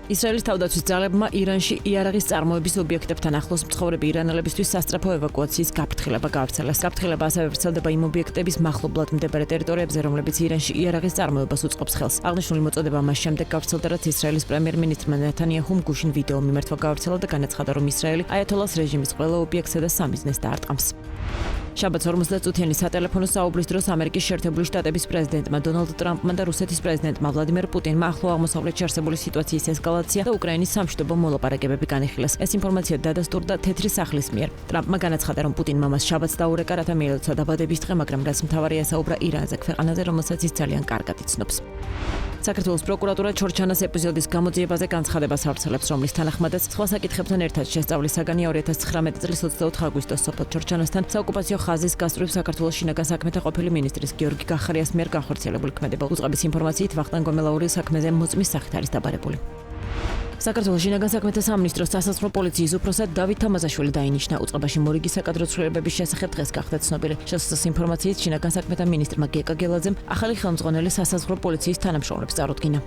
ისრაელის თავდაცვის ძალებმა ირანში იარაღის წარმოების ობიექტებთან ახლოს მცხოვრები ირანელებისთვის სასწრაფო ევაკუაციის გაფრთხილება გაავრცელეს. გაფრთხილება ასევე ვრცელდება იმ ობიექტების მახლობლად მდებარე ტერიტორიებზე, რომლებიც ირანში იარაღის წარმოებას უწყობს ხელს. აღნიშნული მოწოდება მას შემდეგ გავრცელდა, რაც ისრაელის პრემიერ-მინისტრმა ნეთანიაჰუმ გუშინ ვიდეო მიმართვა გაავრცელა და განაცხადა, რომ ისრაელი აიათოლას რეჟიმის ყველა ობიექტსა და სამიზნეს დაარტყამს. შაბათს 50 წუთიანი სატელეფონო საუბრის დროს ამერიკის შეერთებული შტატების პრეზიდენტმა დონალდ ტრამპმა და რუსეთის პრეზიდენტმა ვლადიმერ პუტინმა ახლო აღმოსავლეთში არსებული სიტუაციის ესკალაცია და უკრაინის სამშვიდობო მოლაპარაკებები განიხილეს. ეს ინფორმაცია დადასტურდა თეთრი სახლის მიერ. ტრამპმა განაცხადა, რომ პუტინმა მას შაბათს დაურეკა, რათა მიელოცა დაბადების დღე, მაგრამ რაც მთავარია საუბრა ირანზე, ქვეყანაზე, რომელსაც ის ძალიან კარგად იცნობს. საქართველოს პროკურატურა ჩორჩანას ეპიზოდის გამოძიებაზე განცხადებას ავრცელებს, რომლის თანახმადაც სხვა საკითხებთან ერთად შესწავლის საგანია 2019 წლის 24 აგვისტოს სოფელ ჩორჩანასთან საოკუპაციო ხაზის გასწვრივ საქართველოს შინაგან საქმეთა ყოფილი მინისტრის გიორგი კახარიას მიერ განხორციელებული ქმედება. უწყების ინფორმაციით ვახტანგ გომელაური საქმეზე მოწმის სახით არის დაბარებული. საქართველოს შინაგან საქმეთა სამინისტროს სასაზღვრო პოლიციის უფროსად დავით თამაზაშვილი დაინიშნა. უწყებაში მორიგი საკადრო ცვლილებების შესახებ დღეს გახდა ცნობილი. შესაძლოა ინფორმაციით შინაგან საქმეთა მინისტრმა გეკა გელაძემ ახალი ხელმძღვანელი სასაზღვრო პოლიციის თანამშრომლებს წარუდგინა.